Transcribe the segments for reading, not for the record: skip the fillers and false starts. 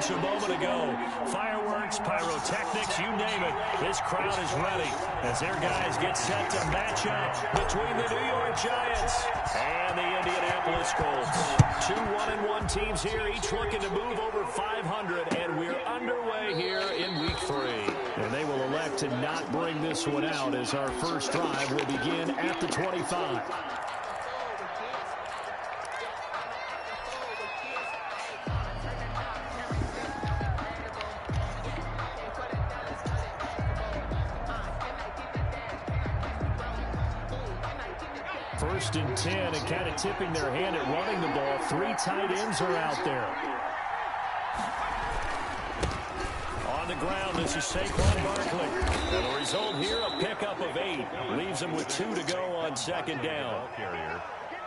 just a moment ago. Fireworks, pyrotechnics, you name it. This crowd is ready as their guys get set to match up between the New York Giants and the Indianapolis Colts. Two 1-1 teams here, each looking to move over 500, and we're underway here in Week 3. And they will elect to not bring this one out as our first drive will begin at the 25. First and 10, and kind of tipping their hand at running the ball. Three tight ends are out there. On the ground, this is Saquon Barkley. And the result here, a pickup of 8. Leaves him with 2 to go on second down.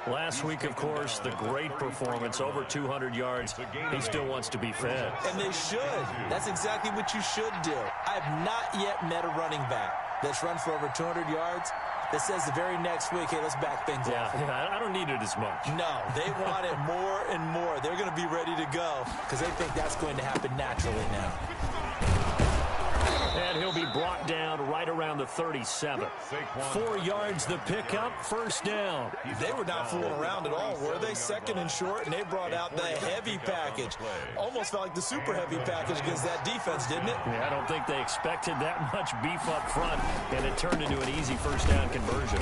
Last week, of course, the great performance, over 200 yards. He still wants to be fed. And they should. That's exactly what you should do. I have not yet met a running back that's run for over 200 yards that says the very next week, hey, let's back things off. Yeah, I don't need it as much. No, they want it more and more. They're going to be ready to go because they think that's going to happen naturally now. And he'll be brought down right around the 37. 4 yards the pickup, first down. They were not fooling around at all, were they? Second and short, and they brought out the heavy package. Almost felt like the super heavy package against that defense, didn't it? Yeah, I don't think they expected that much beef up front, and it turned into an easy first down conversion.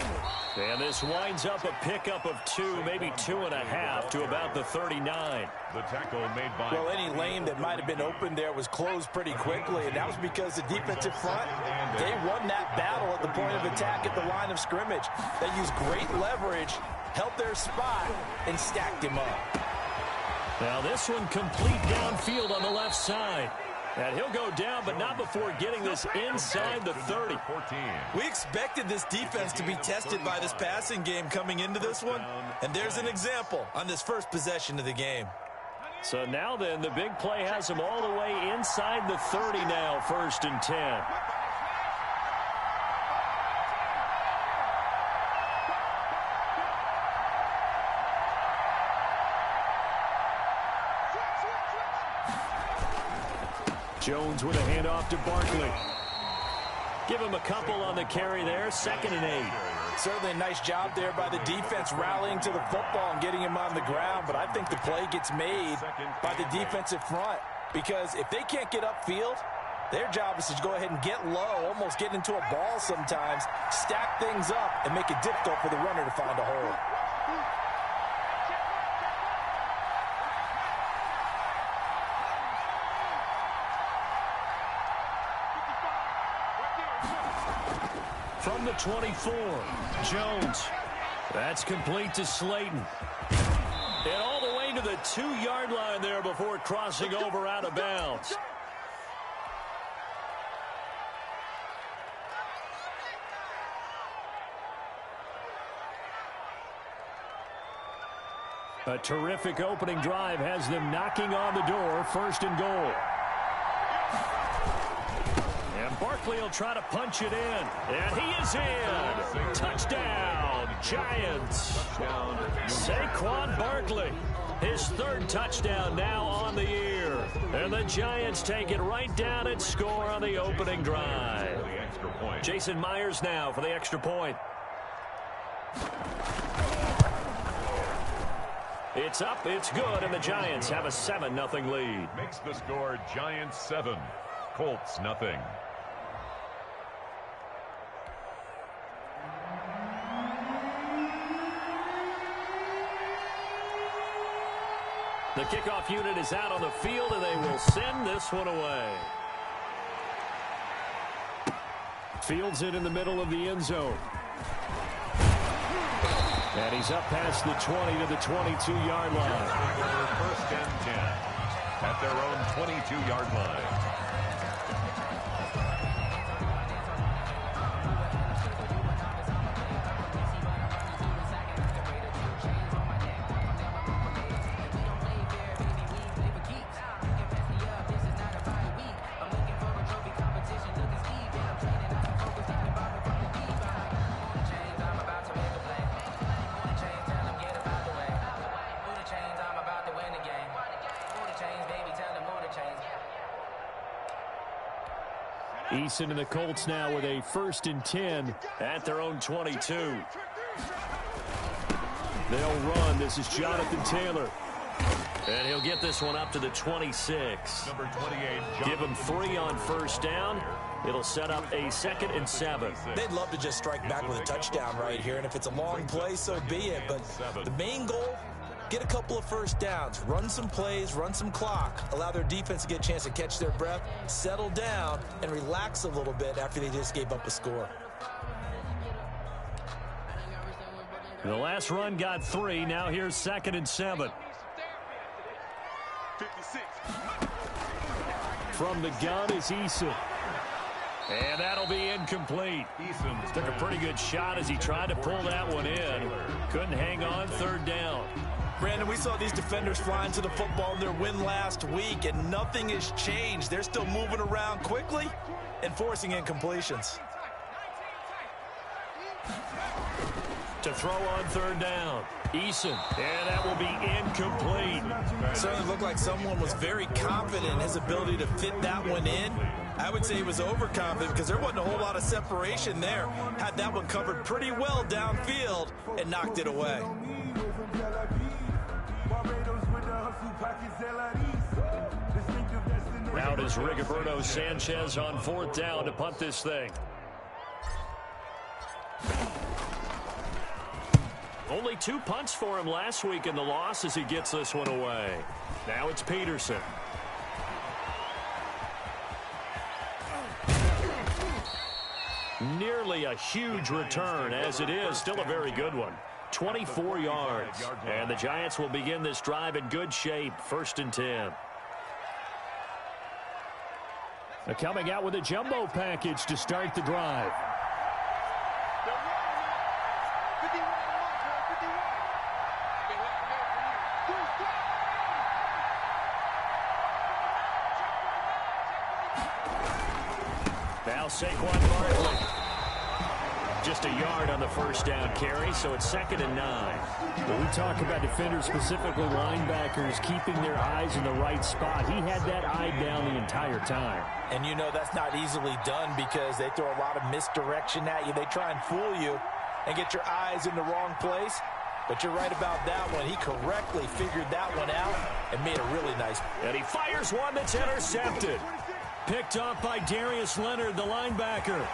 And this winds up a pickup of 2, maybe 2.5 to about the 39. The tackle made by... Well, any lane that might have been open there was closed pretty quickly, and that was because the defensive front, they won that battle at the point of attack at the line of scrimmage. They used great leverage, held their spot, and stacked him up. Now this one complete downfield on the left side. And he'll go down, but not before getting this inside the 30. We expected this defense to be tested by this passing game coming into this one, and there's an example on this first possession of the game. So now then, the big play has him all the way inside the 30 now, first and 10. Jones with a handoff to Barkley. Give him a couple on the carry there, 2nd and 8. Certainly a nice job there by the defense rallying to the football and getting him on the ground, but I think the play gets made by the defensive front because if they can't get upfield, their job is to go ahead and get low, almost get into a ball sometimes, stack things up, and make it difficult for the runner to find a hole. From the 24, Jones. That's complete to Slayton. And all the way to the 2-yard line there before crossing over out of bounds. A terrific opening drive has them knocking on the door, 1st and goal. Barkley will try to punch it in, and he is in. Touchdown, Giants. Saquon Barkley, his 3rd touchdown now on the year. And the Giants take it right down and score on the opening drive. Jason Myers now for the extra point. It's up, it's good, and the Giants have a 7-0 lead. Makes the score Giants 7, Colts 0. The kickoff unit is out on the field, and they will send this one away. Fields it in the middle of the end zone. And he's up past the 20 to the 22-yard line. 1st and 10 at their own 22-yard line. Chains, baby, tell them move the chains. Eason and the Colts now with a 1st and 10 at their own 22. They'll run. This is Jonathan Taylor. And he'll get this one up to the 26. Number 28, Give him 3 on 1st down. It'll set up a 2nd and 7. They'd love to just strike back with a touchdown right here, and if it's a long play, so be it. But the main goal, get a couple of 1st downs, run some plays, run some clock, allow their defense to get a chance to catch their breath, settle down, and relax a little bit after they just gave up a score. The last run got 3. Now here's 2nd and 7. 56. From the gun is Eason. And that'll be incomplete. Eason Took a pretty good shot as he tried to pull that one in. Couldn't hang on 3rd down. Brandon, we saw these defenders flying to the football in their win last week, and nothing has changed. They're still moving around quickly and forcing incompletions. To throw on 3rd down. Eason. And that will be incomplete. It certainly looked like someone was very confident in his ability to fit that one in. I would say he was overconfident because there wasn't a whole lot of separation there. Had that one covered pretty well downfield and knocked it away. Out is Rigoberto Sanchez on 4th down to punt this thing. Only 2 punts for him last week in the loss as he gets this one away. Now it's Peterson. Nearly a huge return as it is. Still a very good one. 24 yards. And the Giants will begin this drive in good shape. 1st and 10. They're coming out with a jumbo package to start the drive. Now Saquon Barkley. Just a yard on the 1st down carry, so it's 2nd and 9. When we talk about defenders, specifically linebackers, keeping their eyes in the right spot, he had that eye down the entire time. And you know that's not easily done because they throw a lot of misdirection at you. They try and fool you and get your eyes in the wrong place. But you're right about that one. He correctly figured that one out and made a really nice. And he fires one that's intercepted. Picked off by Darius Leonard, the linebacker.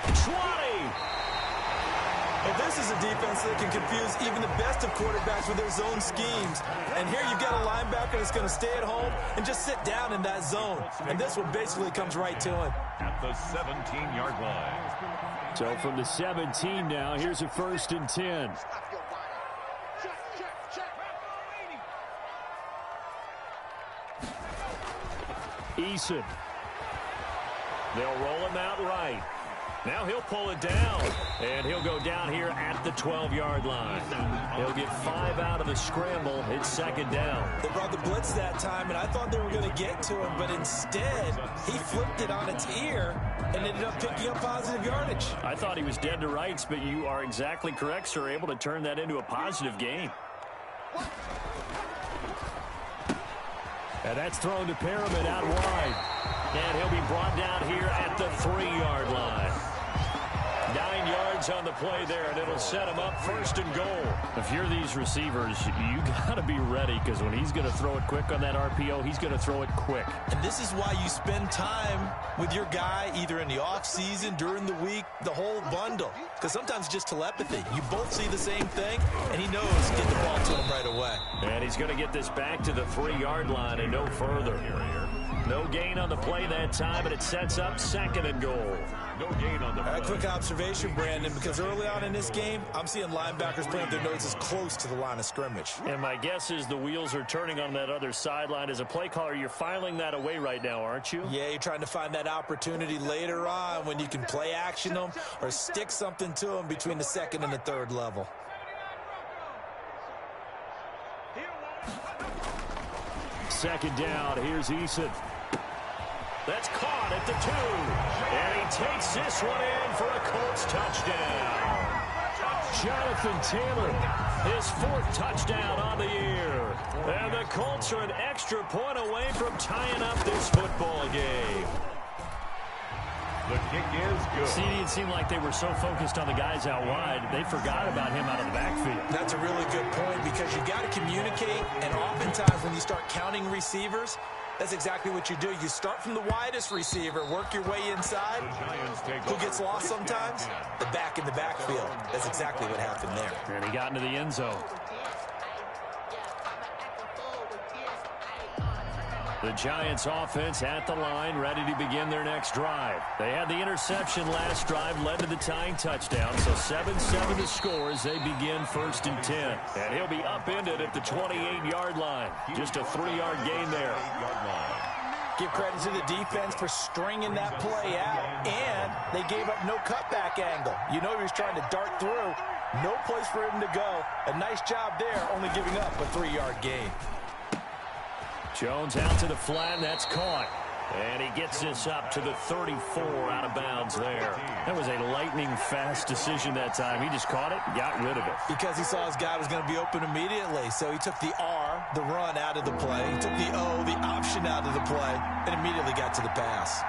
20. Well, this is a defense that can confuse even the best of quarterbacks with their zone schemes. And here you've got a linebacker that's going to stay at home and just sit down in that zone. And this one basically comes right to him. At the 17-yard line. So from the 17 now, here's a 1st and 10. Eason. They'll roll him out right. Now he'll pull it down, and he'll go down here at the 12-yard line. He'll get 5 out of the scramble. It's 2nd down. They brought the blitz that time, and I thought they were going to get to him, but instead he flipped it on its ear and ended up picking up positive yardage. I thought he was dead to rights, but you are exactly correct, sir. Able to turn that into a positive gain. And that's thrown to Perriman out wide. And he'll be brought down here at the 3-yard line. 9 yards on the play there, and it'll set him up 1st and goal. If you're these receivers, you got to be ready because when he's going to throw it quick on that RPO, he's going to throw it quick. And this is why you spend time with your guy either in the offseason, during the week, the whole bundle. Because sometimes it's just telepathy. You both see the same thing, and he knows get the ball to him right away. And he's going to get this back to the 3-yard line and no further. No gain on the play that time, and it sets up 2nd and goal. No gain on the play. A quick observation, Brandon, because early on in this game, I'm seeing linebackers playing their noses close to the line of scrimmage. And my guess is the wheels are turning on that other sideline. As a play caller, you're filing that away right now, aren't you? Yeah, you're trying to find that opportunity later on when you can play action them or stick something to them between the 2nd and the 3rd level. Second down, here's Eason. That's caught at the 2. And he takes this one in for a Colts touchdown. Jonathan Taylor, his 4th touchdown on the year. And the Colts are an extra point away from tying up this football game. The kick is good. See, it seemed like they were so focused on the guys out wide, they forgot about him out of the backfield. That's a really good point because you got to communicate, and oftentimes when you start counting receivers, that's exactly what you do. You start from the widest receiver, work your way inside. Who gets lost sometimes? The back in the backfield. That's exactly what happened there. And he got into the end zone. The Giants offense at the line, ready to begin their next drive. They had the interception last drive, led to the tying touchdown. So 7-7 to score as they begin 1st and 10. And he'll be upended at the 28-yard line. Just a 3-yard gain there. Give credit to the defense for stringing that play out. And they gave up no cutback angle. You know he was trying to dart through. No place for him to go. A nice job there, only giving up a 3-yard gain. Jones out to the flat, and that's caught. And he gets this up to the 34 out of bounds there. That was a lightning-fast decision that time. He just caught it, got rid of it. Because he saw his guy was going to be open immediately. So he took the R, the run, out of the play. He took the O, the option, out of the play, and immediately got to the pass.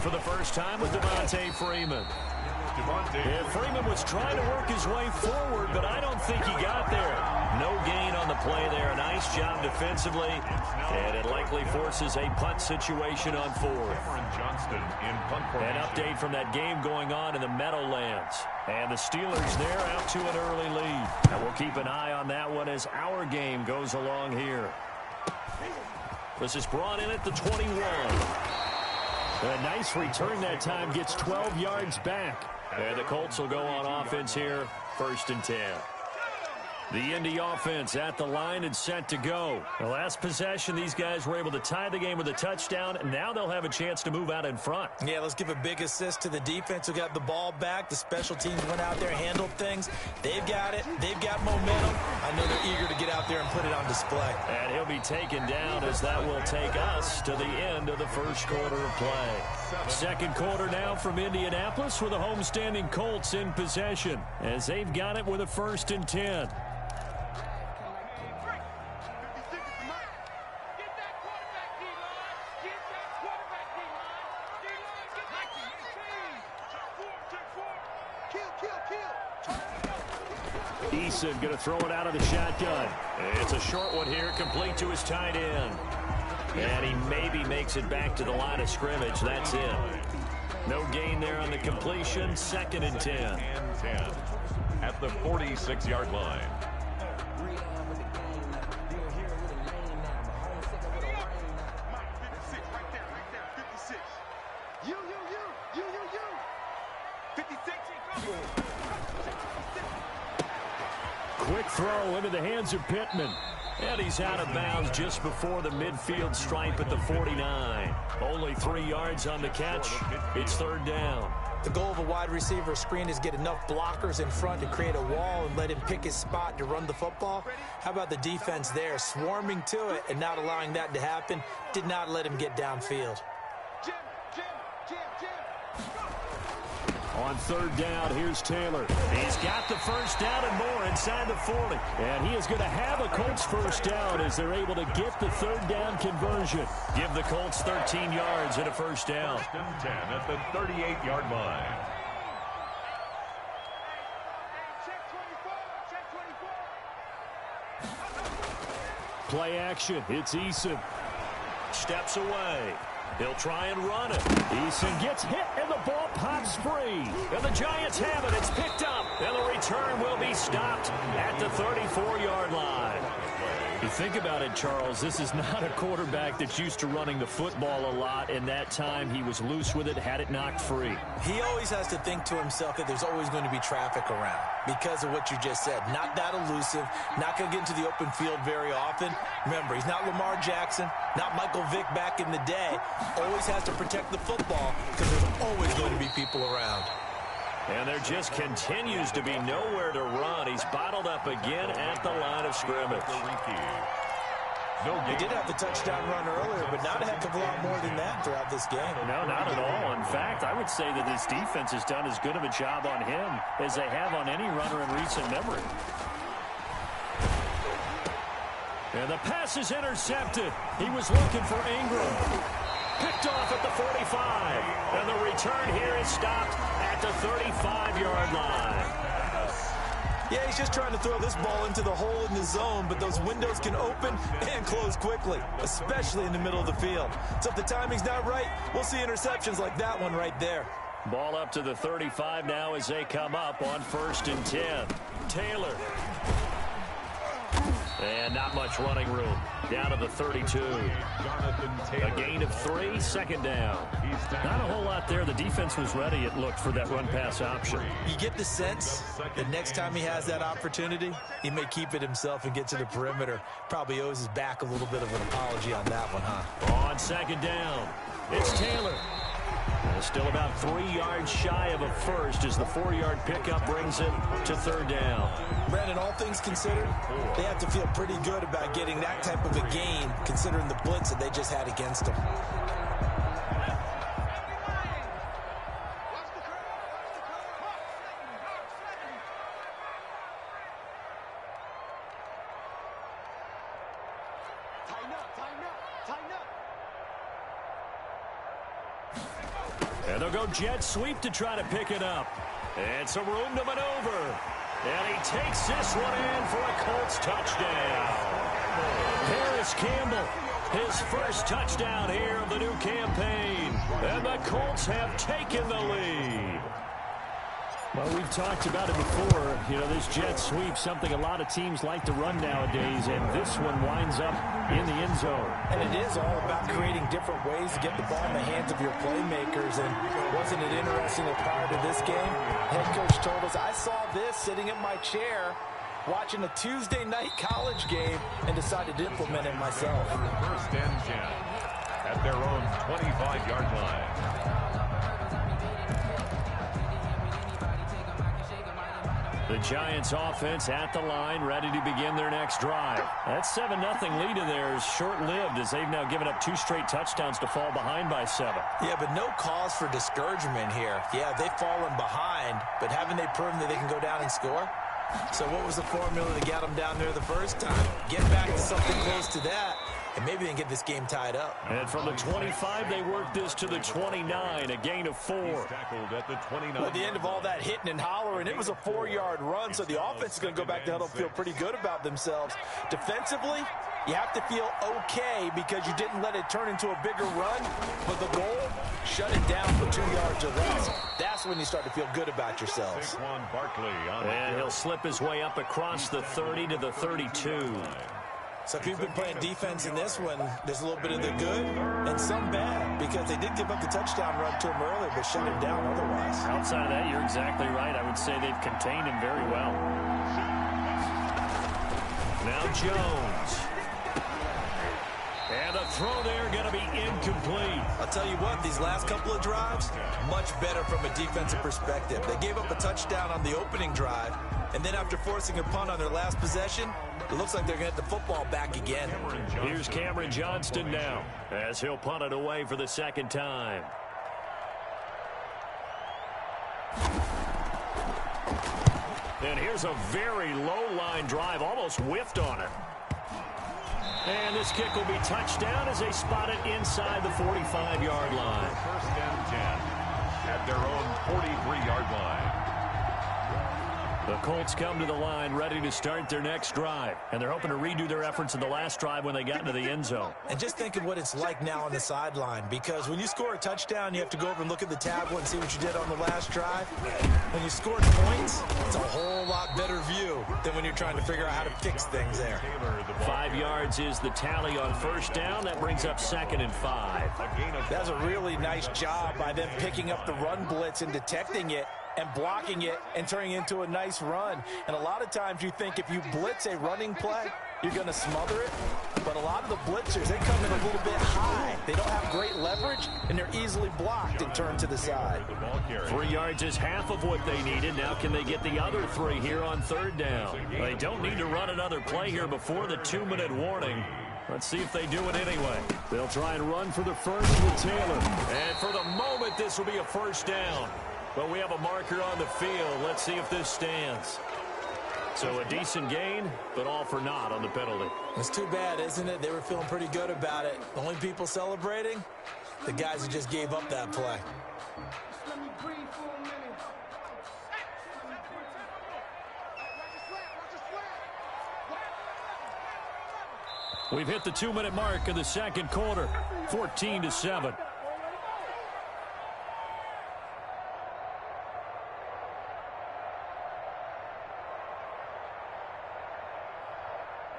For the first time with Devontae Freeman. And Freeman was trying to work his way forward, but I don't think he got there. No gain on the play there. A nice job defensively, and it likely forces a punt situation on 4th. An update from that game going on in the Meadowlands. And the Steelers there out to an early lead. And we'll keep an eye on that one as our game goes along here. This is brought in at the 21. A nice return that time, gets 12 yards back. And the Colts will go on offense here, 1st and 10. The Indy offense at the line and set to go. The last possession, these guys were able to tie the game with a touchdown, and now they'll have a chance to move out in front. Yeah, let's give a big assist to the defense who got the ball back. The special teams went out there, handled things. They've got it. They've got momentum. I know they're eager to get out there and put it on display. And he'll be taken down as that will take us to the end of the first quarter of play. Second quarter now from Indianapolis with the homestanding Colts in possession as they've got it with a 1st and 10. Eason going to throw it out of the shotgun. It's a short one here, complete to his tight end. And he maybe makes it back to the line of scrimmage. That's it. No gain there on the completion. 2nd and 10. And 10 at the 46-yard line. Quick throw into the hands of Pittman. And he's out of bounds just before the midfield stripe at the 49. Only 3 yards on the catch. It's 3rd down. The goal of a wide receiver screen is get enough blockers in front to create a wall and let him pick his spot to run the football. How about the defense there, swarming to it and not allowing that to happen? Did not let him get downfield. On 3rd down, here's Taylor. He's got the 1st down and more inside the 40. And he is going to have a Colts 1st down as they're able to get the 3rd down conversion. Give the Colts 13 yards and a 1st down. 1st and 10 at the 38-yard line. Play action. It's Eason. Steps away. He'll try and run it. Eason gets hit, and the ball pops free. And the Giants have it. It's picked up. And the return will be stopped at the 34-yard line. You think about it, Charles, this is not a quarterback that's used to running the football a lot. In that time, he was loose with it, had it knocked free. He always has to think to himself that there's always going to be traffic around because of what you just said. Not that elusive, not going to get into the open field very often. Remember, he's not Lamar Jackson, not Michael Vick back in the day. Always has to protect the football because there's always going to be people around. And there just continues to be nowhere to run. He's bottled up again at the line of scrimmage. They did have the touchdown run earlier, but not a heck of a lot more than that throughout this game. No, not at all. In fact, I would say that this defense has done as good of a job on him as they have on any runner in recent memory. And the pass is intercepted. He was looking for Ingram. Picked off at the 45. And the return here is stopped at the 35-yard line. Yeah, he's just trying to throw this ball into the hole in the zone, but those windows can open and close quickly, especially in the middle of the field. So if the timing's not right, we'll see interceptions like that one right there. Ball up to the 35 now as they come up on 1st and 10. Taylor. And not much running room. Down to the 32. A gain of 3, 2nd down. Not a whole lot there. The defense was ready, it looked, for that run-pass option. You get the sense that next time he has that opportunity, he may keep it himself and get to the perimeter. Probably owes his back a little bit of an apology on that one, huh? On 2nd down, it's Taylor. Still about 3 yards shy of a first as the 4-yard pickup brings it to 3rd down. Brandon, all things considered, they have to feel pretty good about getting that type of a gain considering the blitz that they just had against them. And they'll go jet sweep to try to pick it up. And some room to maneuver. And he takes this one in for a Colts touchdown. Paris Campbell, his first touchdown here of the new campaign. And the Colts have taken the lead. Well, we've talked about it before. You know, this jet sweep, something a lot of teams like to run nowadays, and this one winds up in the end zone. And it is all about creating different ways to get the ball in the hands of your playmakers. And wasn't it interesting that prior to this game, head coach told us, I saw this sitting in my chair watching a Tuesday night college game and decided to implement it myself. 1st and 10 at their own 25-yard line. The Giants offense at the line, ready to begin their next drive. That 7-0 lead of theirs short-lived as they've now given up 2 straight touchdowns to fall behind by 7. Yeah, but no cause for discouragement here. Yeah, they've fallen behind, but haven't they proven that they can go down and score? So what was the formula that got them down there the first time? Get back to something close to that, and maybe they can get this game tied up. And from the 25, they work this to the 29, a gain of 4. Tackled at the 29. Well, at the end of all that hitting and hollering, it was a 4-yard run, so the offense is going to go back to huddle, feel pretty good about themselves. Defensively, you have to feel okay because you didn't let it turn into a bigger run, but the goal, shut it down for 2 yards or less. That's when you start to feel good about yourselves. And he'll slip his way up across the 30 to the 32. So if you've been playing defense in this one, there's a little bit of the good and some bad because they did give up the touchdown run to him earlier, but shut him down otherwise. Outside of that, you're exactly right. I would say they've contained him very well. Now Jones. And the throw there going to be incomplete. I'll tell you what, these last couple of drives, much better from a defensive perspective. They gave up a touchdown on the opening drive, and then after forcing a punt on their last possession, it looks like they're going to get the football back again. Here's Cameron Johnston now as he'll punt it away for the 2nd time. And here's a very low-line drive, almost whiffed on it. And this kick will be touchdown as they spot it inside the 45-yard line. 1st and 10 at their own 43-yard line. The Colts come to the line ready to start their next drive. And they're hoping to redo their efforts in the last drive when they got into the end zone. And just think of what it's like now on the sideline. Because when you score a touchdown, you have to go over and look at the tablet and see what you did on the last drive. When you scored points, it's a whole lot better view than when you're trying to figure out how to fix things there. 5 yards is the tally on 1st down. That brings up 2nd and 5. That's a really nice job by them picking up the run blitz and detecting it and blocking it and turning it into a nice run. And a lot of times you think if you blitz a running play, you're going to smother it. But a lot of the blitzers, they come in a little bit high. They don't have great leverage, and they're easily blocked and turned to the side. 3 yards is half of what they needed. Now can they get the other 3 here on 3rd down? They don't need to run another play here before the 2-minute warning. Let's see if they do it anyway. They'll try and run for the first with Taylor. And for the moment, this will be a first down. But we have a marker on the field. Let's see if this stands. So a decent gain, but all for naught on the penalty. It's too bad, isn't it? They were feeling pretty good about it. The only people celebrating, the guys who just gave up that play. We've hit the 2-minute mark of the second quarter, 14-7.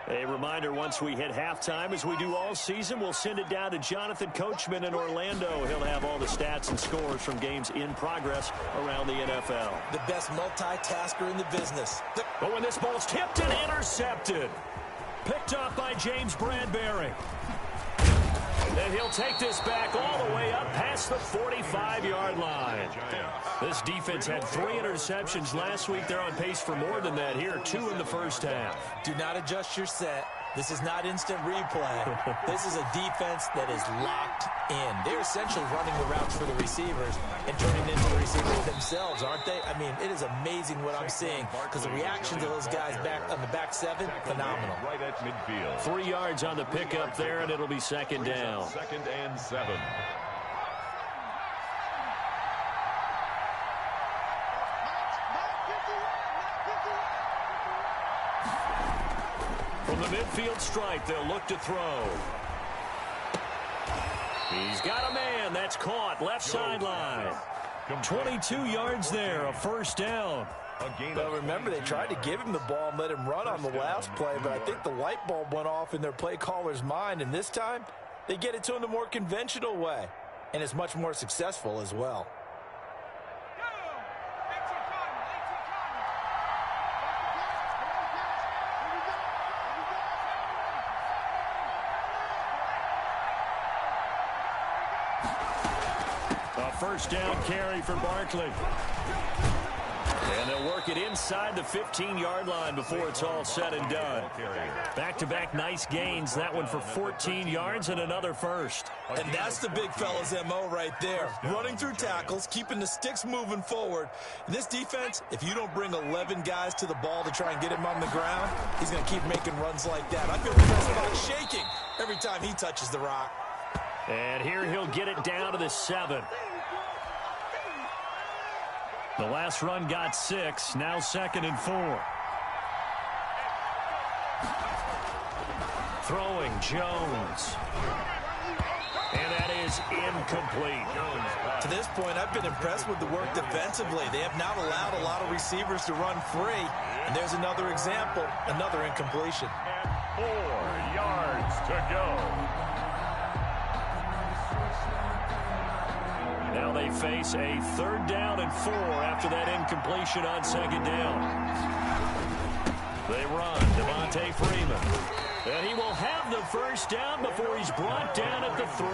A reminder, once we hit halftime, as we do all season, we'll send it down to Jonathan Coachman in Orlando. He'll have all the stats and scores from games in progress around the NFL. The best multitasker in the business. But when this ball's tipped and intercepted, picked up by James Bradbury. And he'll take this back all the way up past the 45-yard line. This defense had 3 interceptions last week. They're on pace for more than that here, 2 in the first half. Do not adjust your set. This is not instant replay. This is a defense that is locked in. They're essentially running the routes for the receivers and turning into the receivers themselves, aren't they? I mean, it is amazing what I'm seeing because the reaction to those guys back on the back 7, phenomenal. Right at midfield. 3 yards on the pickup there, and it'll be second down. 2nd and 7. From the midfield stripe, they'll look to throw. He's got a man. That's caught. Left sideline. 22 yards there. A first down. But remember, they tried to give him the ball and let him run on the last play, but I think the light bulb went off in their play caller's mind, and this time they get it to him the more conventional way, and it's much more successful as well. First down carry for Barkley. And they'll work it inside the 15-yard line before it's all said and done. Back-to-back nice gains. That one for 14 yards and another first. And that's the big fella's MO right there. Running through tackles, keeping the sticks moving forward. And this defense, if you don't bring 11 guys to the ball to try and get him on the ground, he's going to keep making runs like that. I feel the best spot shaking every time he touches the rock. And here he'll get it down to the 7. The last run got 6, now 2nd and 4. Throwing Jones. And that is incomplete. To this point, I've been impressed with the work defensively. They have not allowed a lot of receivers to run free. And there's another example, another incompletion. And 4 yards to go. Now they face a 3rd down and 4 after that incompletion on 2nd down. They run Devontae Freeman. And he will have the first down before he's brought down at the 3.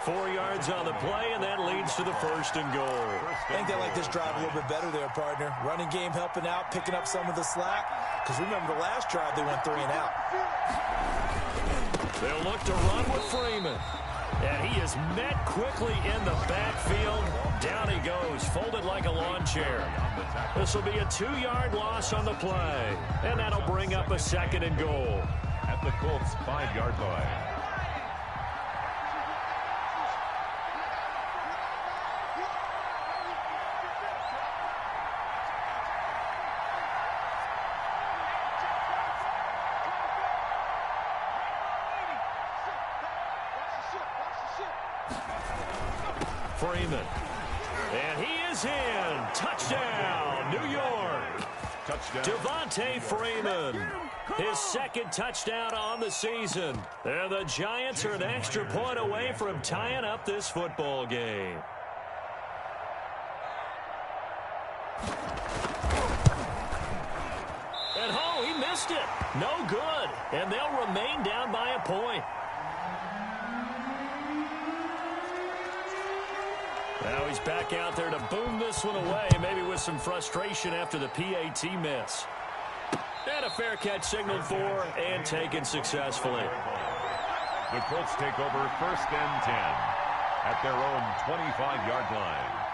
4 yards on the play, and that leads to the 1st and goal. I think they like this drive a little bit better there, partner. Running game helping out, picking up some of the slack. Because remember, the last drive they went 3 and out. They'll look to run with Freeman. And he is met quickly in the backfield. Down he goes, folded like a lawn chair. This will be a 2-yard loss on the play. And that'll bring up a 2nd and goal. At the Colts' 5-yard line. Freeman. And he is in. Touchdown, New York. Touchdown. Devontae Freeman. His 2nd touchdown on the season. And the Giants are an extra point away from tying up this football game. And oh, he missed it. No good. And they'll remain down by a point. Now he's back out there to boom this one away, maybe with some frustration after the PAT miss. And a fair catch signaled for and taken successfully. The Colts take over 1st and 10 at their own 25-yard line.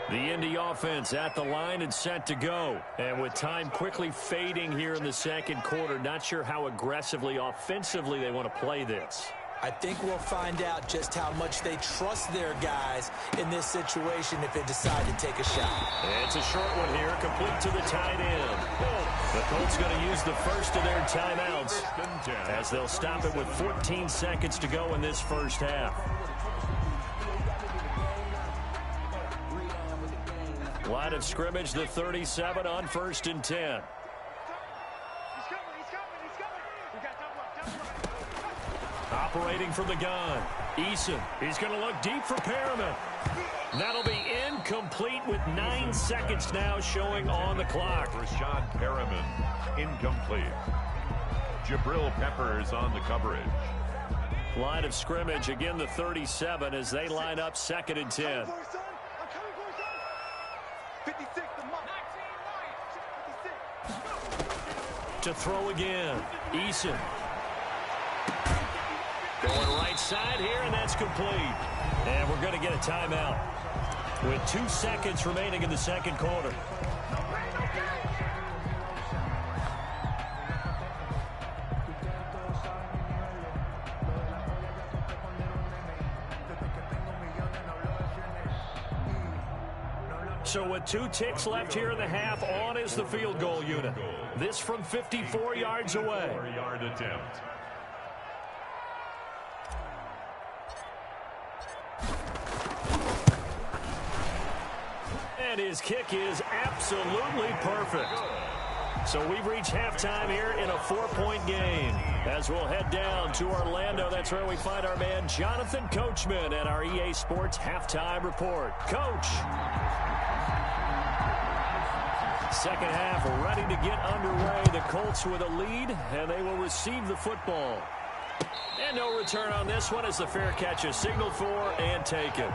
The Indy offense at the line and set to go. And with time quickly fading here in the second quarter, not sure how aggressively, offensively they want to play this. I think we'll find out just how much they trust their guys in this situation if they decide to take a shot. It's a short one here, complete to the tight end. The Colts going to use the first of their timeouts as they'll stop it with 14 seconds to go in this first half. Line of scrimmage, the 37 on 1st and 10. Operating from the gun, Eason. He's going to look deep for Perriman. That'll be incomplete with 9 seconds now showing on the clock. Rashad Perriman, incomplete. Jabril Peppers on the coverage. Line of scrimmage, again the 37 as they line up 2nd and 10. To throw again, Eason. Going right side here, and that's complete. And we're going to get a timeout with 2 seconds remaining in the second quarter. So with 2 ticks left here in the half, on is the field goal unit. This from 54 yards away. 4-yard attempt. And his kick is absolutely perfect. So we've reached halftime here in a 4-point game. As we'll head down to Orlando, that's where we find our man Jonathan Coachman at our EA Sports Halftime Report. Coach. Second half ready to get underway. The Colts with a lead, and they will receive the football. And no return on this one as the fair catch is signaled for and taken.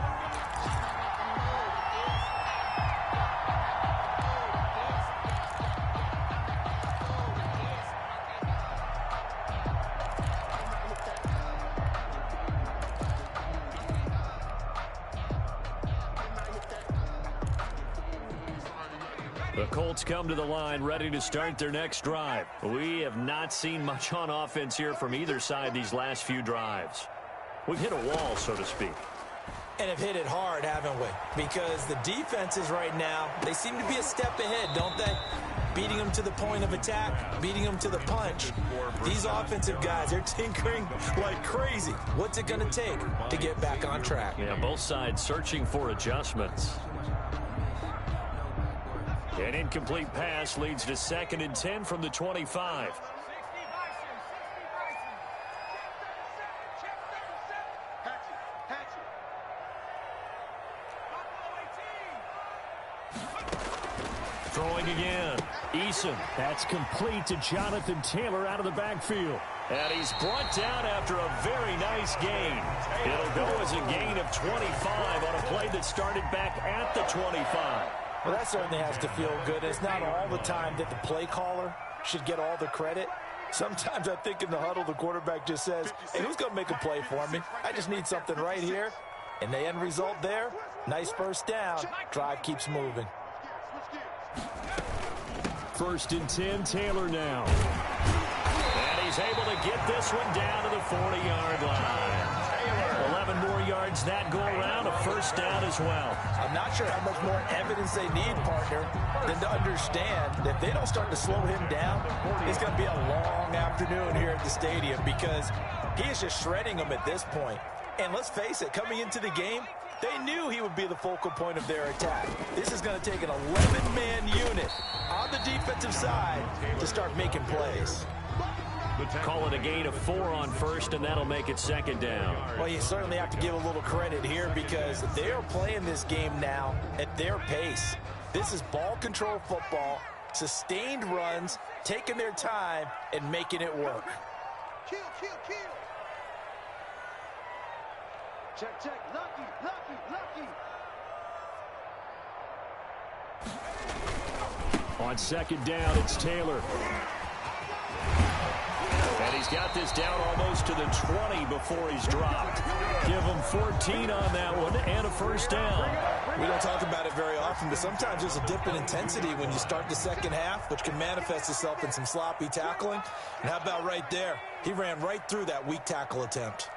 The Colts come to the line ready to start their next drive. We have not seen much on offense here from either side these last few drives. We've hit a wall, so to speak. And have hit it hard, haven't we? Because the defenses right now, they seem to be a step ahead, don't they? Beating them to the point of attack, beating them to the punch. These offensive guys, they're tinkering like crazy. What's it going to take to get back on track? Yeah, both sides searching for adjustments. An incomplete pass leads to 2nd and 10 from the 25. Throwing again. Eason. That's complete to Jonathan Taylor out of the backfield. And he's brought down after a very nice gain. It'll go as a gain of 25 on a play that started back at the 25. Well, that certainly has to feel good. It's not all the time that the play caller should get all the credit. Sometimes I think in the huddle, the quarterback just says, hey, who's going to make a play for me? I just need something right here. And the end result there, nice first down. Drive keeps moving. 1st and 10, Taylor now. And he's able to get this one down to the 40-yard line. 11 more yards that go around, a first down as well. I'm not sure how much more evidence they need, partner, than to understand that if they don't start to slow him down, it's going to be a long afternoon here at the stadium because he is just shredding them at this point. And let's face it, coming into the game, they knew he would be the focal point of their attack. This is going to take an 11-man unit on the defensive side to start making plays. Call it a gain of 4 on first, and that'll make it 2nd down. Well, you certainly have to give a little credit here because they are playing this game now at their pace. This is ball control football, sustained runs, taking their time, and making it work. Kill. Check. Lucky. On second down, it's Taylor. And he's got this down almost to the 20 before he's dropped. Give him 14 on that one and a first down. We don't talk about it very often, but sometimes there's a dip in intensity when you start the second half, which can manifest itself in some sloppy tackling. And how about right there? He ran right through that weak tackle attempt.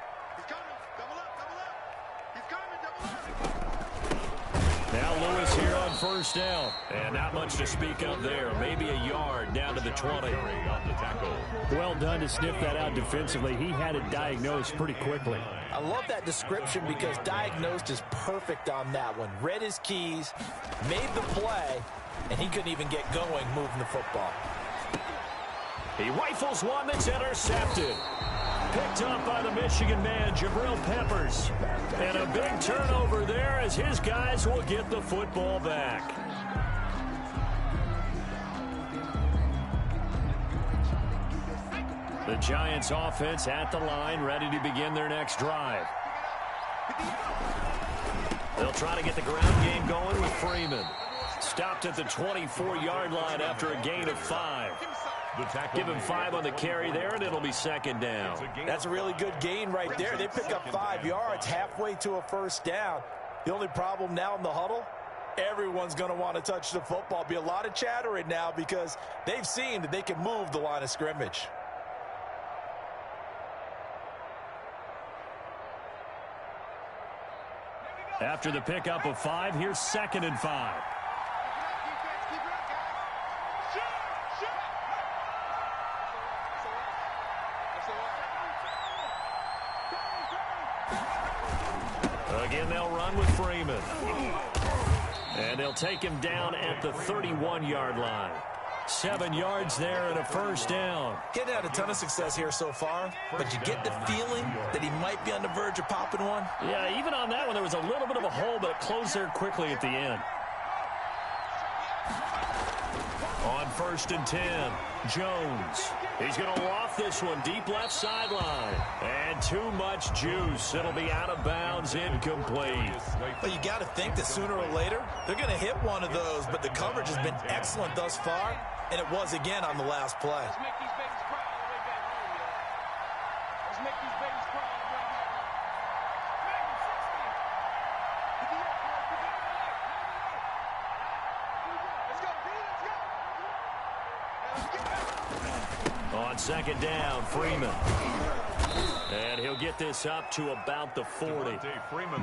Now Lewis here on first down. And not much to speak of there. Maybe a yard down to the 20. Well done to sniff that out defensively. He had it diagnosed pretty quickly. I love that description because diagnosed is perfect on that one. Read his keys, made the play, and he couldn't even get going moving the football. He rifles one that's intercepted. Picked up by the Michigan man, Jabril Peppers. And a big turnover there as his guys will get the football back. The Giants offense at the line, ready to begin their next drive. They'll try to get the ground game going with Freeman. Stopped at the 24-yard line after a gain of 5. Give him 5 on the carry there, and it'll be second down. That's a really good gain right there. They pick up 5 yards halfway to a first down. The only problem now in the huddle, everyone's going to want to touch the football. Be a lot of chattering now because they've seen that they can move the line of scrimmage. After the pickup of 5, here's second and 5. Again, they'll run with Freeman. And they'll take him down at the 31-yard line. 7 yards there and a first down. Getting had a ton of success here so far, but you get the feeling that he might be on the verge of popping one. Yeah, even on that one, there was a little bit of a hole, but it closed there quickly at the end. On first and 10, Jones. He's going to loft this one deep left sideline. And too much juice. It'll be out of bounds, incomplete. But you got to think that sooner or later, they're going to hit one of those, but the coverage has been excellent thus far, and it was again on the last play. Let's make these babies cry all the way back home, y'all. Let's make these babies cry all the way back home. Let's go, let's go. On second down, Freeman. And he'll get this up to about the 40.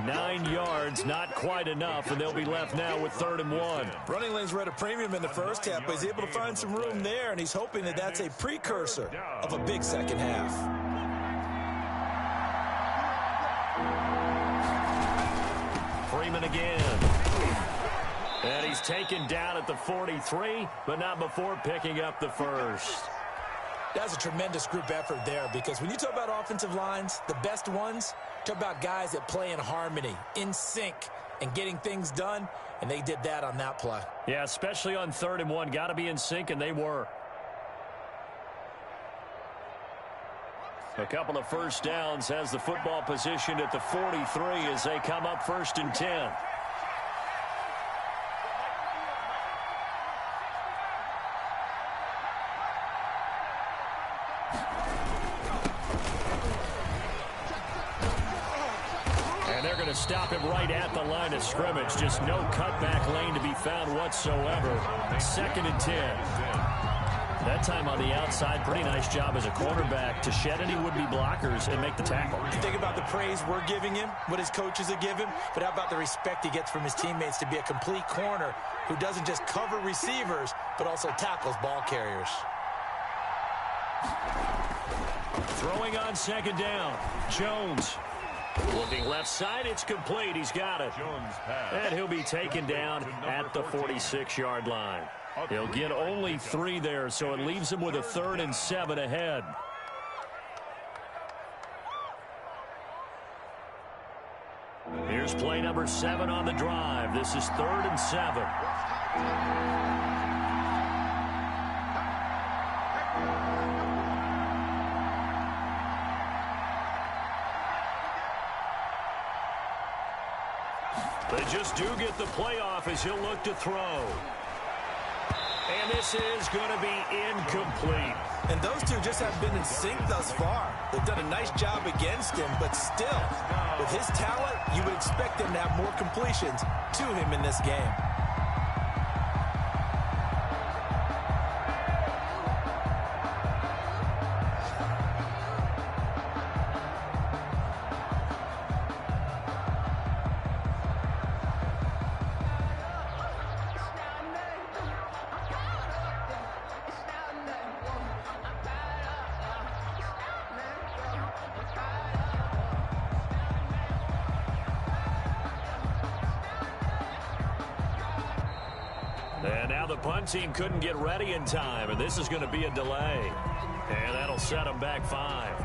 9 yards, not quite enough, and they'll be left now with 3rd and 1. Running lanes were at a premium in the first half, but he's able to find some room there, and he's hoping that that's a precursor of a big second half. Freeman again. And he's taken down at the 43, but not before picking up the first. That's a tremendous group effort there because when you talk about offensive lines, the best ones, talk about guys that play in harmony, in sync, and getting things done, and they did that on that play. Yeah, especially on 3rd and 1. Got to be in sync, and they were. A couple of first downs has the football positioned at the 43 as they come up 1st and 10. Stop him right at the line of scrimmage. Just no cutback lane to be found whatsoever. 2nd and 10. That time on the outside, pretty nice job as a quarterback to shed any would-be blockers and make the tackle. You think about the praise we're giving him, what his coaches have given, but how about the respect he gets from his teammates to be a complete corner who doesn't just cover receivers, but also tackles ball carriers. Throwing on 2nd down, Jones. Looking left side, it's complete. He's got it. And he'll be taken down at the 46-yard line. He'll get only 3 there, so it leaves him with a 3rd and 7 ahead. Here's play number 7 on the drive. This is 3rd and 7. They just do get the playoff as he'll look to throw. And this is going to be incomplete. And those two just haven't been in sync thus far. They've done a nice job against him, but still, with his talent, you would expect him to have more completions to him in this game. And now the punt team couldn't get ready in time, and this is going to be a delay. And that'll set them back 5.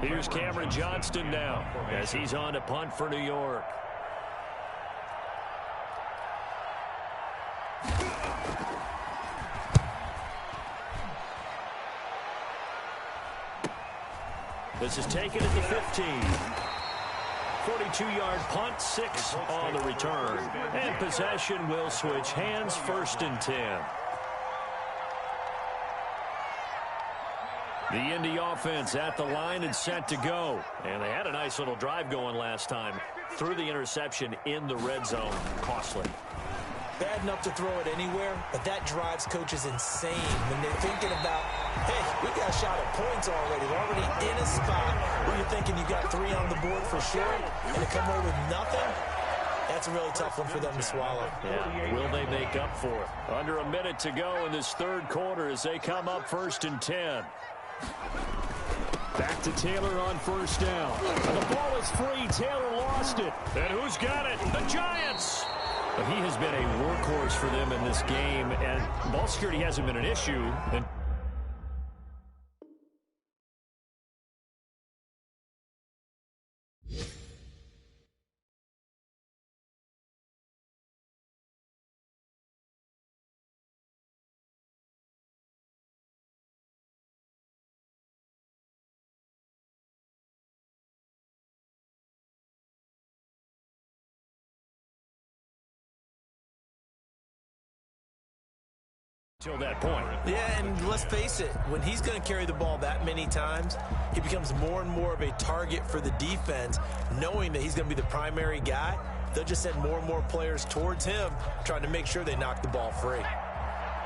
Here's Cameron Johnston now as he's on to punt for New York. This is taken at the 15. 42-yard punt, 6 on the return. And possession will switch hands, 1st and 10. The Indy offense at the line and set to go. And they had a nice little drive going last time. Threw the interception in the red zone. Costly. Bad enough to throw it anywhere, but that drives coaches insane when they're thinking about, hey, we got a shot at points already. They're already in a spot where you're thinking you got 3 on the board for sure, and to come away with nothing, that's a really tough one for them to swallow. Yeah, will they make up for it? Under a minute to go in this 3rd quarter as they come up 1st and 10. Back to Taylor on 1st down. And the ball is free. Taylor lost it. And who's got it? The Giants. He has been a workhorse for them in this game, and ball security hasn't been an issue. And till that point. Yeah, and let's face it, when he's going to carry the ball that many times, he becomes more and more of a target for the defense, knowing that he's going to be the primary guy. They'll just send more and more players towards him, trying to make sure they knock the ball free.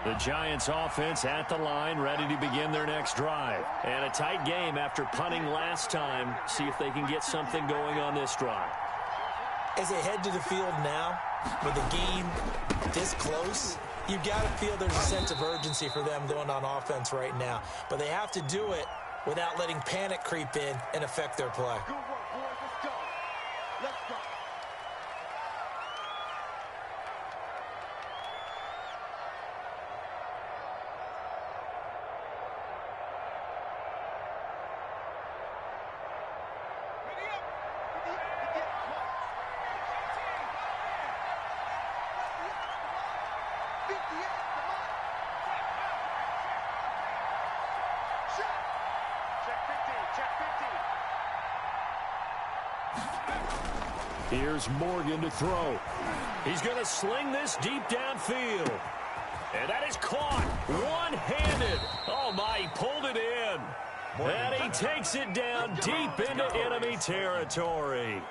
The Giants offense at the line, ready to begin their next drive. And a tight game after punting last time. See if they can get something going on this drive. As they head to the field now, with the game this close, you've got to feel there's a sense of urgency for them going on offense right now. But they have to do it without letting panic creep in and affect their play. Good work, boys. Let's go. Let's go. Here's Morgan to throw. He's going to sling this deep downfield. And that is caught one-handed. Oh, my, he pulled it in. And he takes it down deep into enemy territory.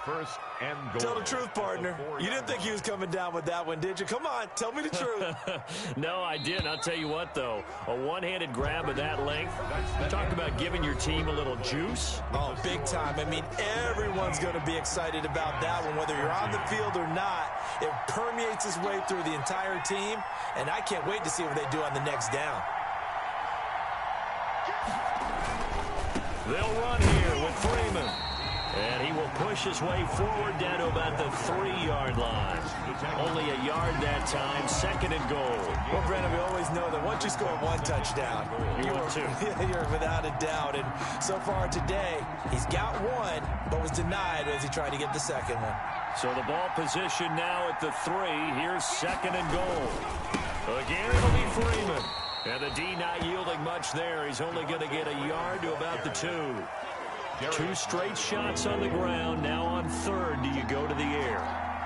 first and goal. Tell the truth, partner. You didn't think he was coming down with that one, did you? Come on, tell me the truth. No, I didn't. I'll tell you what, though. A one-handed grab of that length. Talk about giving your team a little juice. Oh, big time. I mean, everyone's going to be excited about that one, whether you're on the field or not. It permeates its way through the entire team, and I can't wait to see what they do on the next down. They'll run here with Freeman. And he will push his way forward down to about the 3-yard line. Only a yard that time, second and goal. Well, Brandon, we always know that once you score one touchdown, you're without a doubt. And so far today, he's got one, but was denied as he tried to get the second one. So the ball position now at the 3. Here's second and goal. Again, it'll be Freeman. And the D not yielding much there. He's only going to get a yard to about the 2. 2 straight shots on the ground. Now on third, do you go to the air?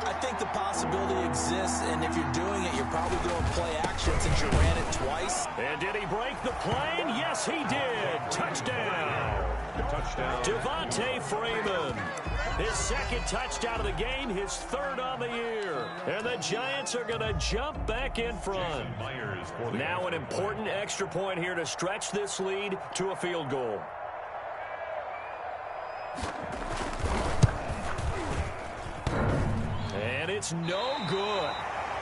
I think the possibility exists, and if you're doing it, you're probably doing play action since you ran it twice. And did he break the plane? Yes, he did. Touchdown. Touchdown. Devontae Freeman. His second touchdown of the game, his third on the year. And the Giants are going to jump back in front. Now an important extra point here to stretch this lead to a field goal. And it's no good.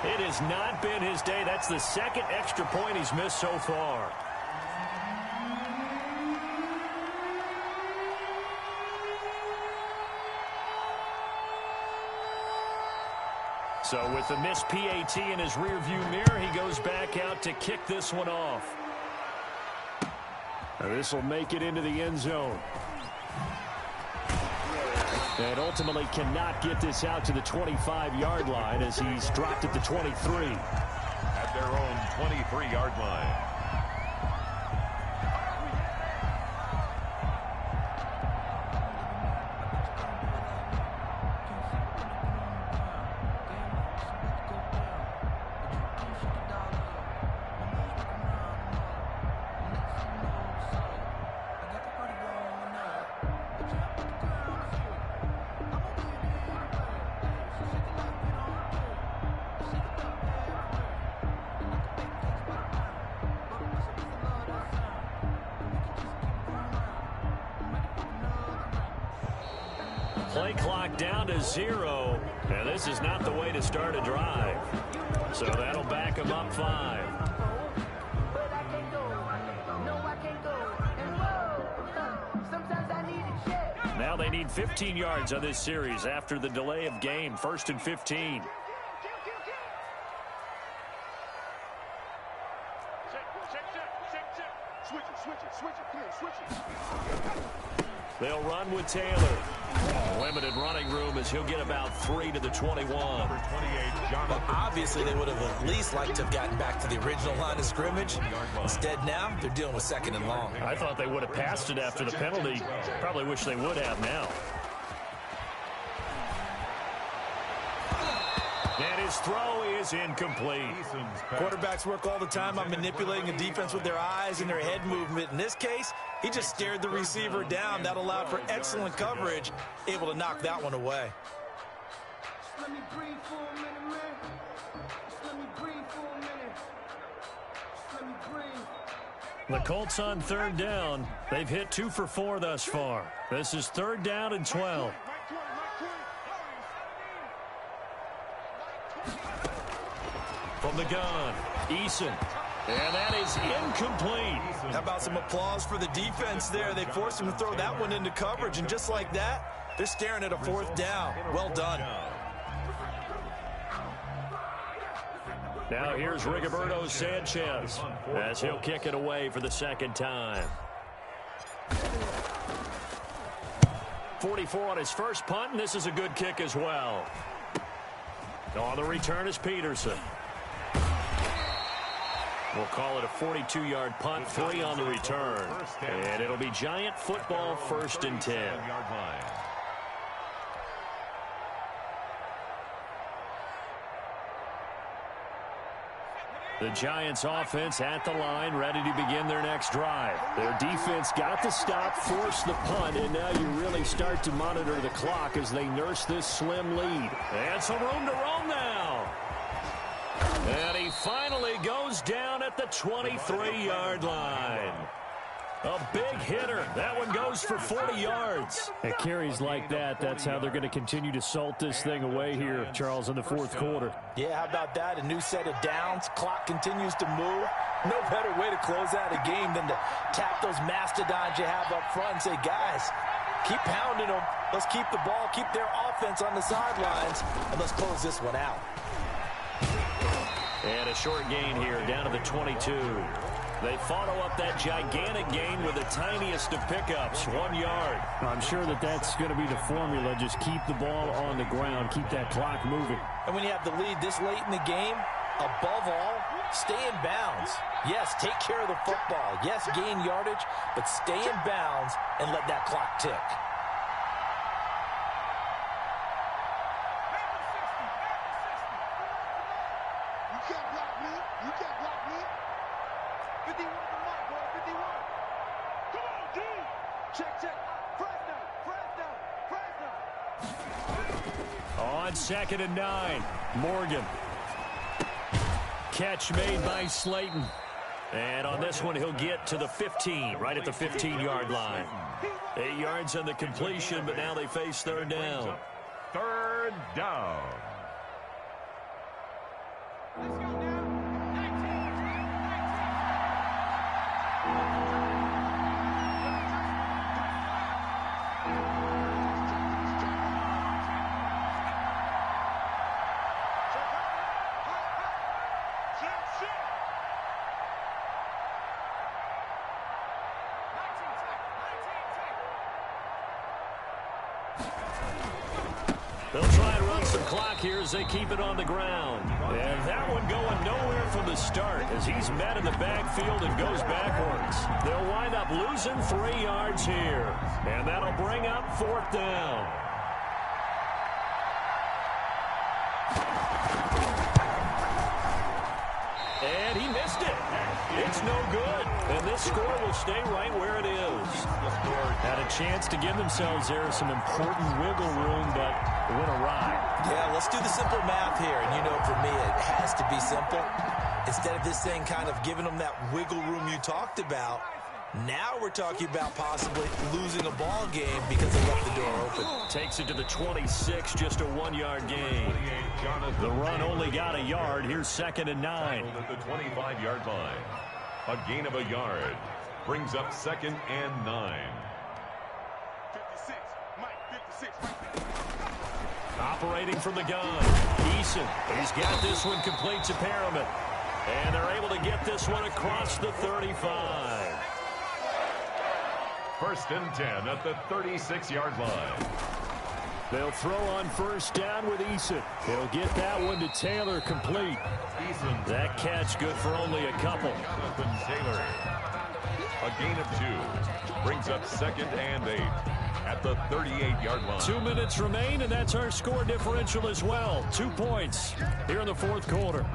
It has not been his day. That's the second extra point he's missed so far. So with the missed PAT in his rearview mirror, he goes back out to kick this one off. And this will make it into the end zone. And ultimately cannot get this out to the 25-yard line as he's dropped at the 23. At their own 23-yard line. Play clock down to 0, and this is not the way to start a drive. So that'll back him up 5. Now they need 15 yards on this series after the delay of game. 1st and 15. They'll run with Taylor. Limited running room as he'll get about 3 to the 21. Well, obviously, they would have at least liked to have gotten back to the original line of scrimmage. Instead, now, they're dealing with 2nd and long. I thought they would have passed it after the penalty. Probably wish they would have now. And his throw is incomplete. Quarterbacks work all the time on manipulating a defense with their eyes and their head movement. In this case, he just stared the receiver down. That allowed for excellent coverage, able to knock that one away. Let me breathe for a minute, man. Let me breathe for a minute. Let me breathe. The Colts on 3rd down. They've hit 2 for 4 thus far. This is 3rd down and 12. From the gun, Eason. And that is incomplete. How about some applause for the defense there? They forced him to throw that one into coverage, and just like that, they're staring at a 4th down. Well done. Now here's Rigoberto Sanchez as he'll kick it away for the 2nd time. 44 on his first punt, and this is a good kick as well. On the return is Peterson. We'll call it a 42-yard punt, 3 on the return. And it'll be Giant football, 1st and 10. The Giants offense at the line, ready to begin their next drive. Their defense got the stop, forced the punt, and now you really start to monitor the clock as they nurse this slim lead. And some room to roam now. And he finally goes down at the 23-yard line. A big hitter. That one goes for 40 yards. At carries like that, that's how they're going to continue to salt this thing away here, Charles, in the fourth quarter. Yeah, how about that? A new set of downs. Clock continues to move. No better way to close out a game than to tap those mastodons you have up front and say, guys, keep pounding them. Let's keep the ball, keep their offense on the sidelines, and let's close this one out. And a short gain here, down to the 22. They follow up that gigantic gain with the tiniest of pickups, 1 yard. I'm sure that's going to be the formula. Just keep the ball on the ground, keep that clock moving. And when you have the lead this late in the game, above all, stay in bounds. Yes, take care of the football. Yes, gain yardage, but stay in bounds and let that clock tick. You can't block me. You can't block me. 51 to mark, boy. 51. Come on, D. Check, check. Press down. Press down. Press down. On 2nd and 9, Morgan. Catch made by Slayton. And on this one, he'll get to the 15, right at the 15-yard line. 8 yards on the completion, but now they face third down. Third down. Let's go now. 19. They'll try and run some clock here as they keep it on the ground. And that one going nowhere from the start as he's met in the backfield and goes backwards. They'll wind up losing 3 yards here. And that'll bring up 4th down. And he missed it. It's no good. And this score will stay right where it is. Had a chance to give themselves there some important wiggle room, but it went awry. Yeah, let's do the simple math here. And you know, for me, it has to be simple. Instead of this thing kind of giving them that wiggle room you talked about, now we're talking about possibly losing a ball game because they left the door open. Takes it to the 26, just a 1-yard gain. The run only got a yard. Here's 2nd and 9. At the 25-yard line. A gain of a yard. Brings up 2nd and 9. 56. Mike, 56. Operating from the gun. Eason. He's got this one complete to Perriman. And they're able to get this one across the 35. 1st and 10 at the 36-yard line. They'll throw on 1st down with Eason. He'll get that one to Taylor complete. Eason. That catch good for only a couple. Jonathan Taylor. A gain of 2. Brings up 2nd and 8 at the 38-yard line. 2 minutes remain, and that's our score differential as well. 2 points here in the fourth quarter.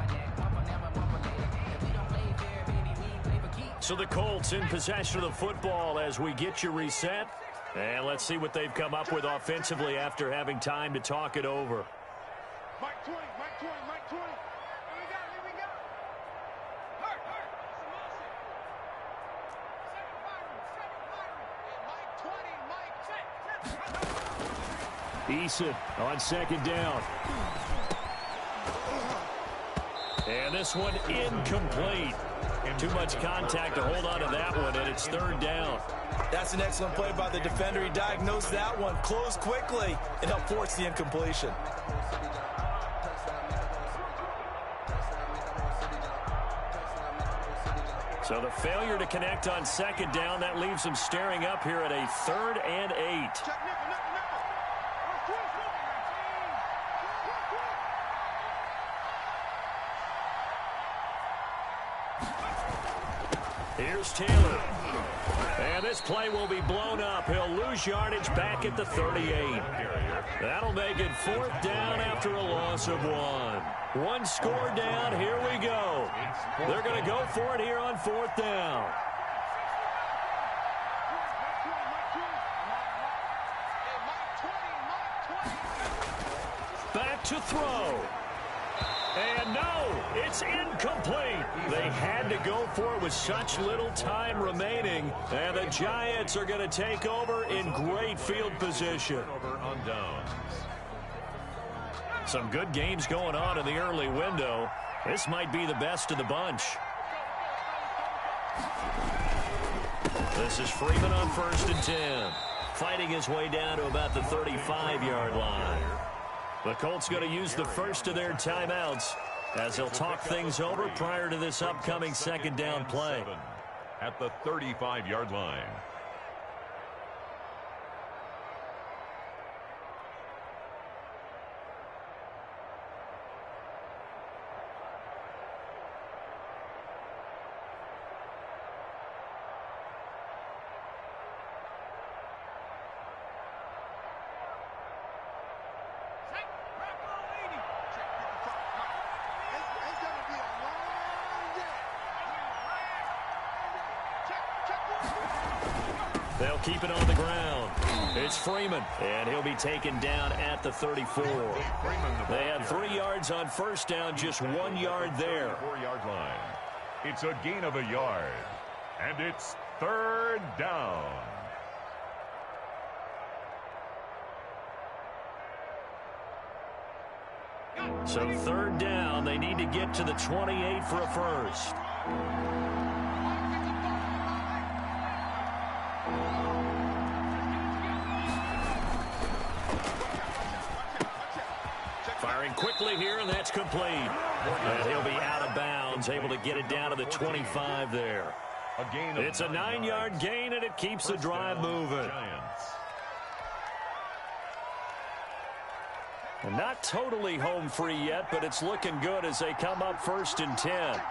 So the Colts in possession of the football as we get you reset. And let's see what they've come up with offensively after having time to talk it over. Mike 20, Mike 20, Mike 20. Here we go, here we go. Hurt. Eason Some motion. on 2nd down. And this one incomplete. Too much contact to hold on to that one, and it's 3rd down. That's an excellent play by the defender. He diagnosed that one, closed quickly, and helped force the incompletion. So the failure to connect on 2nd down, that leaves them staring up here at a 3rd and 8. Check nickel. Here's Taylor. And this play will be blown up. He'll lose yardage back at the 38. That'll make it 4th down after a loss of 1. One score down. Here we go. They're going to go for it here on 4th down. Back to throw. And no, it's incomplete. They had to go for it with such little time remaining. And the Giants are going to take over in great field position. Over on downs. Some good games going on in the early window. This might be the best of the bunch. This is Freeman on 1st and 10. Fighting his way down to about the 35-yard line. The Colts going to use the first of their timeouts as they'll talk things over prior to this upcoming 2nd down play. At the 35-yard line. They'll keep it on the ground. It's Freeman, and he'll be taken down at the 34. They had 3 yards on 1st down, just 1 yard there. 4-yard line. It's a gain of a yard, and it's 3rd down. So 3rd down, they need to get to the 28 for a first. Firing quickly here, and that's complete. And he'll be out of bounds, able to get it down to the 25 there. It's a 9-yard gain, and it keeps the drive moving. And not totally home free yet, but it's looking good as they come up 1st and 10.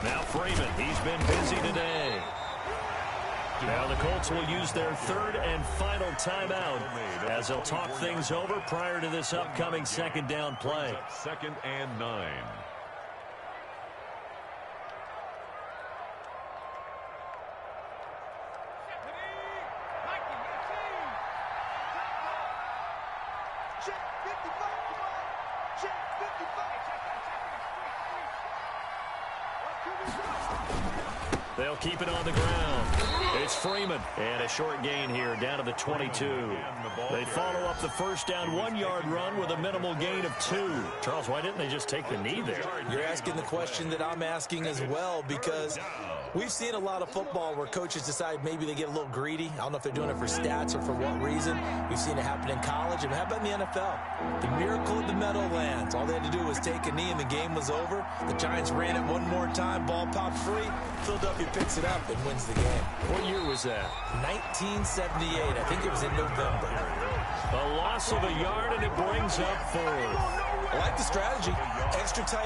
Now Freeman, he's been busy today. Now the Colts will use their 3rd and final timeout as they'll talk things over prior to this upcoming 2nd down play. 2nd and 9. They'll keep it on the ground. It's Freeman. And a short gain here down to the 22. They follow up the 1st down 1-yard run with a minimal gain of 2. Charles, why didn't they just take the knee there? You're asking the question that I'm asking as well, because we've seen a lot of football where coaches decide maybe they get a little greedy. I don't know if they're doing it for stats or for what reason. We've seen it happen in college. And how about in the NFL? The miracle of the Meadowlands. All they had to do was take a knee and the game was over. The Giants ran it one more time. Ball popped free. Philadelphia picks it up and wins the game. What year was that? 1978. I think it was in November. A loss of a yard, and it brings up 4th. I like the strategy. Extra tight.